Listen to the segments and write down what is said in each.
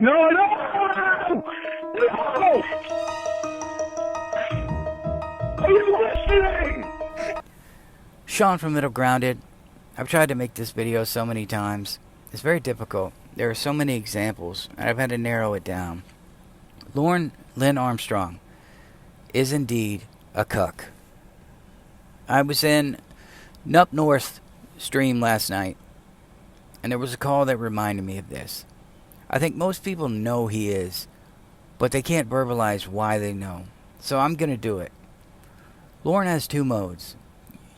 No, no! No! Are you listening? Sean from Middle Grounded. I've tried to make this video so many times. It's very difficult. There are so many examples, and I've had to narrow it down. Lorne Armstrong is indeed a cuck. I was in Up North stream last night, and there was a call that reminded me of this. I think most people know he is, but they can't verbalize why they know. So I'm going to do it. Lorne has two modes.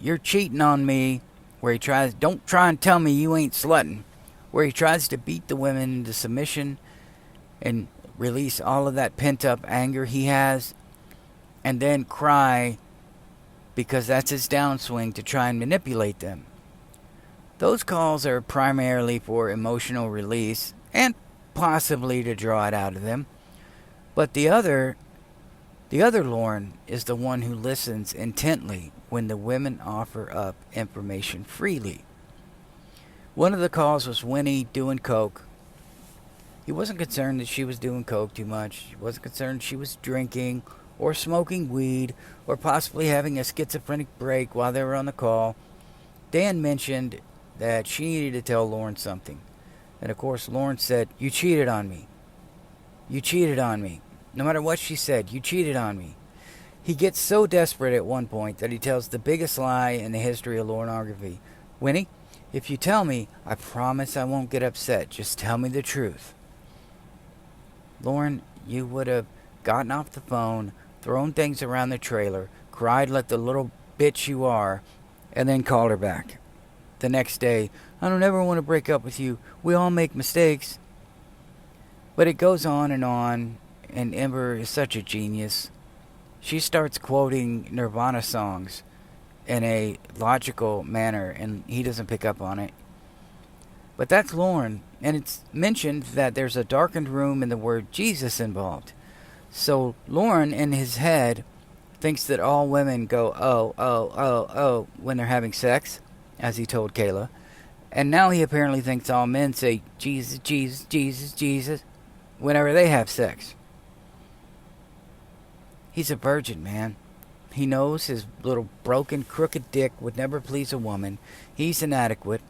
You're cheating on me, where he tries, don't try and tell me you ain't slutting, where he tries to beat the women into submission and release all of that pent-up anger he has, and then cry because that's his downswing to try and manipulate them. Those calls are primarily for emotional release and possibly to draw it out of them. But the other Lorne is the one who listens intently when the women offer up information freely. One of the calls was Winnie doing coke. He wasn't concerned that she was doing coke too much. He wasn't concerned she was drinking or smoking weed or possibly having a schizophrenic break while they were on the call. Dan mentioned that she needed to tell Lorne something. And of course, Lorne said, "You cheated on me. You cheated on me." No matter what she said, "You cheated on me." He gets so desperate at one point that he tells the biggest lie in the history of pornography. "Winnie, if you tell me, I promise I won't get upset. Just tell me the truth." Lorne, you would have gotten off the phone, thrown things around the trailer, cried like the little bitch you are, and then called her back. The next day, "I don't ever want to break up with you. We all make mistakes." But it goes on, and Ember is such a genius. She starts quoting Nirvana songs in a logical manner, and he doesn't pick up on it. But that's Lorne, and it's mentioned that there's a darkened room and the word Jesus involved. So Lorne, in his head, thinks that all women go, oh, oh, oh, oh, when they're having sex, as he told Kayla. And now he apparently thinks all men say, Jesus, Jesus, Jesus, Jesus, whenever they have sex. He's a virgin, man. He knows his little broken, crooked dick would never please a woman. He's inadequate.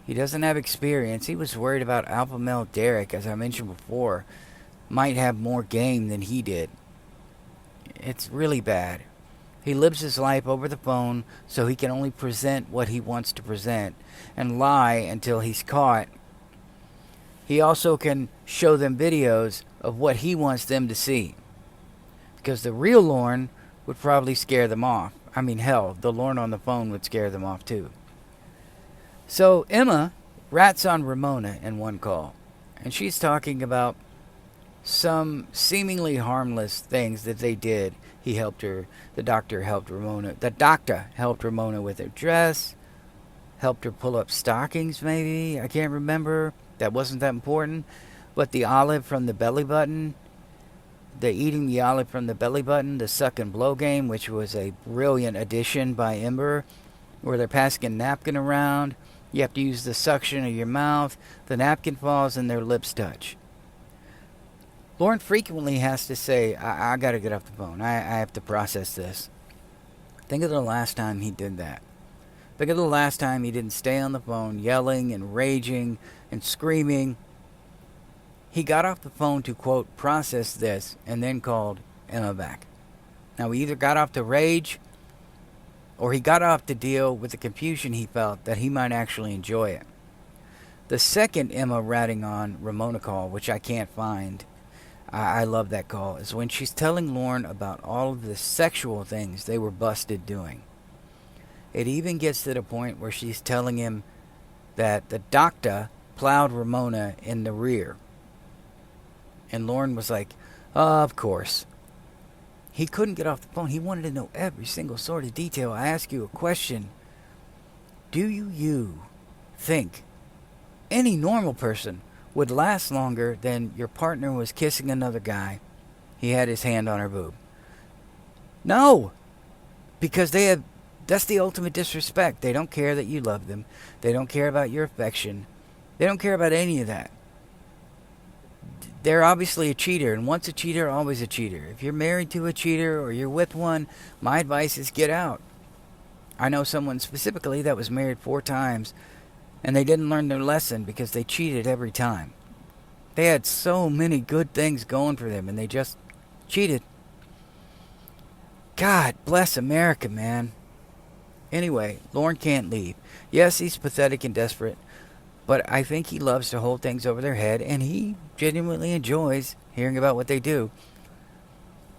He doesn't have experience. He was worried about alpha male Derek, as I mentioned before, might have more game than he did. It's really bad. He lives his life over the phone so he can only present what he wants to present and lie until he's caught. He also can show them videos of what he wants them to see, because the real Lorne would probably scare them off. I mean, hell, the Lorne on the phone would scare them off too. So Emma rats on Ramona in one call, and she's talking about some seemingly harmless things that they did. He helped her. The doctor helped Ramona. The doctor helped Ramona with her dress, helped her pull up stockings, maybe. I can't remember. That wasn't that important. But the olive from the belly button, the eating the olive from the belly button, the suck and blow game, which was a brilliant addition by Ember, where they're passing a napkin around. You have to use the suction of your mouth. The napkin falls and their lips touch. Lorne frequently has to say, I got to get off the phone. I have to process this. Think of the last time he did that. Think of the last time he didn't stay on the phone yelling and raging and screaming. He got off the phone to, quote, process this, and then called Emma back. Now, he either got off to rage, or he got off to deal with the confusion he felt that he might actually enjoy it. The second Emma ratting on Ramona call, which I can't find, I love that call, is when she's telling Lorne about all of the sexual things they were busted doing. It even gets to the point where she's telling him that the doctor plowed Ramona in the rear. And Lorne was like, of course. He couldn't get off the phone. He wanted to know every single sort of detail. I ask you a question. Do you think any normal person would last longer than your partner was kissing another guy? He had his hand on her boob. No. Because that's the ultimate disrespect. They don't care that you love them. They don't care about your affection. They don't care about any of that. they're obviously a cheater, and once a cheater, always a cheater. If you're married to a cheater or you're with one, my advice is get out. I know someone specifically that was married 4 times, and they didn't learn their lesson because they cheated every time. They had so many good things going for them, and they just cheated. God bless America, man. Anyway, Lorne can't leave. Yes, he's pathetic and desperate, but I think he loves to hold things over their head, and he genuinely enjoys hearing about what they do.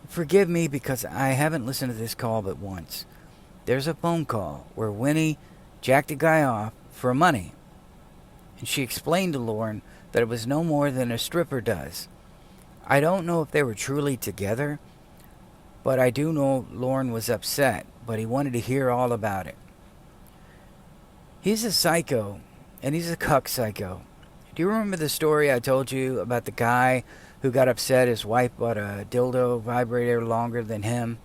Forgive me because I haven't listened to this call but once. There's a phone call where Winnie jacked a guy off for money, and she explained to Lorne that it was no more than a stripper does. I don't know if they were truly together, but I do know Lorne was upset, but he wanted to hear all about it. He's a psycho, and he's a cuck psycho. Do you remember the story I told you about the guy who got upset his wife bought a dildo vibrator longer than him?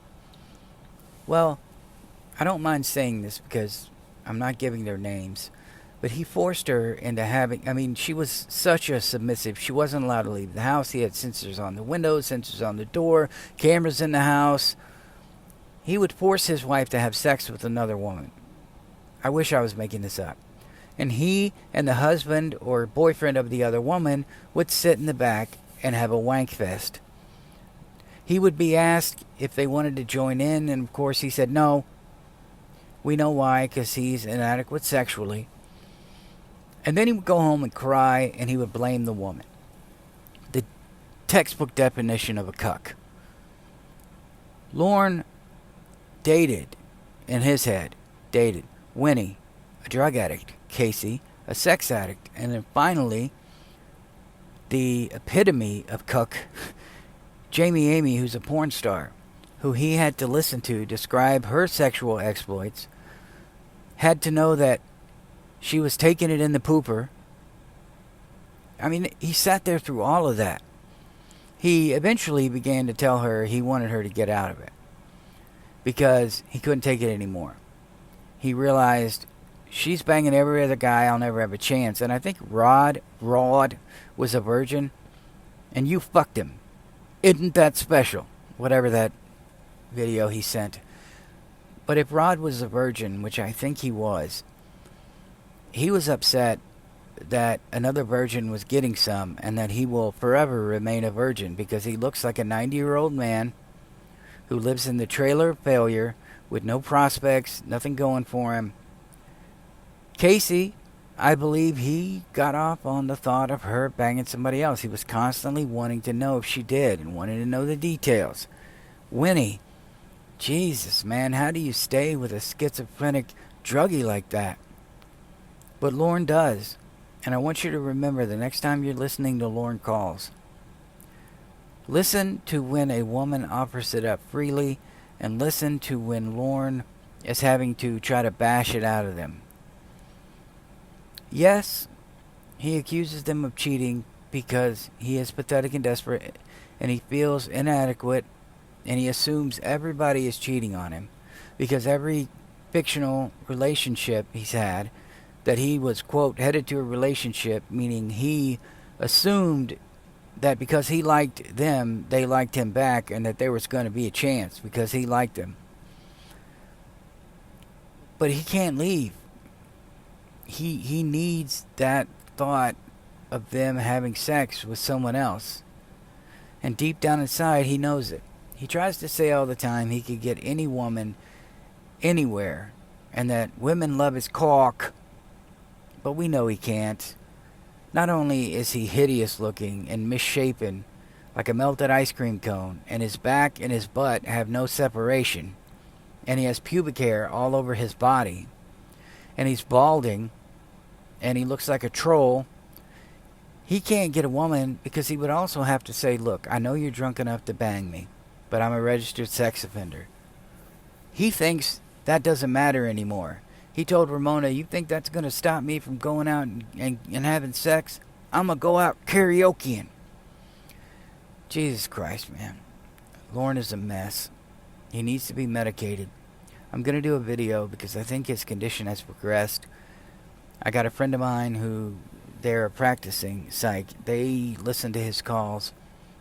Well, I don't mind saying this because I'm not giving their names, but he forced her into having, she was such a submissive. She wasn't allowed to leave the house. He had sensors on the windows, sensors on the door, cameras in the house. He would force his wife to have sex with another woman. I wish I was making this up. And he and the husband or boyfriend of the other woman would sit in the back and have a wank fest. He would be asked if they wanted to join in, and of course he said no. We know why, because he's inadequate sexually. And then he would go home and cry, and he would blame the woman. The textbook definition of a cuck. Lorne dated, in his head, Winnie, a drug addict, Casey, a sex addict, and then finally, the epitome of cuck, Jamie Amy, who's a porn star, who he had to listen to describe her sexual exploits, had to know that she was taking it in the pooper. He sat there through all of that. He eventually began to tell her he wanted her to get out of it because he couldn't take it anymore. He realized she's banging every other guy, I'll never have a chance. And I think Rod was a virgin, and you fucked him. Isn't that special? Whatever that video he sent. But if Rod was a virgin, which I think he was upset that another virgin was getting some, and that he will forever remain a virgin because he looks like a 90-year-old man who lives in the trailer of failure with no prospects, nothing going for him. Casey, I believe he got off on the thought of her banging somebody else. He was constantly wanting to know if she did and wanting to know the details. Winnie, Jesus, man, how do you stay with a schizophrenic druggie like that? But Lorne does. And I want you to remember the next time you're listening to Lorne calls, listen to when a woman offers it up freely, and listen to when Lorne is having to try to bash it out of them. Yes, he accuses them of cheating because he is pathetic and desperate, and he feels inadequate, and he assumes everybody is cheating on him because every fictional relationship he's had, that he was, quote, headed to a relationship, meaning he assumed that because he liked them, they liked him back, and that there was going to be a chance because he liked them. But he can't leave. He needs that thought of them having sex with someone else. And deep down inside, he knows it. He tries to say all the time he could get any woman anywhere, and that women love his cock. But we know he can't. Not only is he hideous looking and misshapen, like a melted ice cream cone, and his back and his butt have no separation, and he has pubic hair all over his body, and he's balding, and he looks like a troll. He can't get a woman because he would also have to say, look, I know you're drunk enough to bang me, but I'm a registered sex offender. He thinks that doesn't matter anymore. He told Ramona, you think that's going to stop me from going out and having sex? I'm going to go out karaokeing. Jesus Christ, man. Lorne is a mess. He needs to be medicated. I'm going to do a video because I think his condition has progressed. I got a friend of mine who there practicing psych, they listened to his calls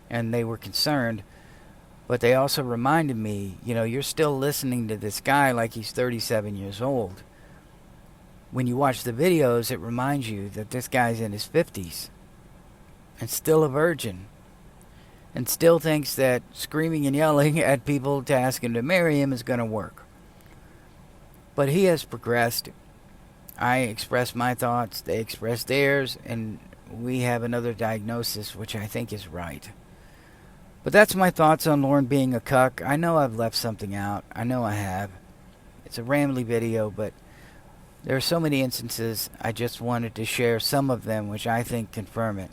and they were concerned. But they also reminded me, you're still listening to this guy like he's 37 years old. When you watch the videos, it reminds you that this guy's in his 50s and still a virgin and still thinks that screaming and yelling at people to ask him to marry him is going to work. But he has progressed. I express my thoughts, they express theirs, and we have another diagnosis, which I think is right. But that's my thoughts on Lorne being a cuck. I know I've left something out. I know I have. It's a rambly video, but there are so many instances. I just wanted to share some of them, which I think confirm it.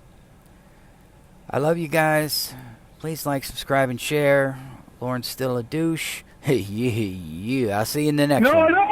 I love you guys. Please like, subscribe, and share. Lorne's still a douche. Hey, yeah. I'll see you in the next one. No!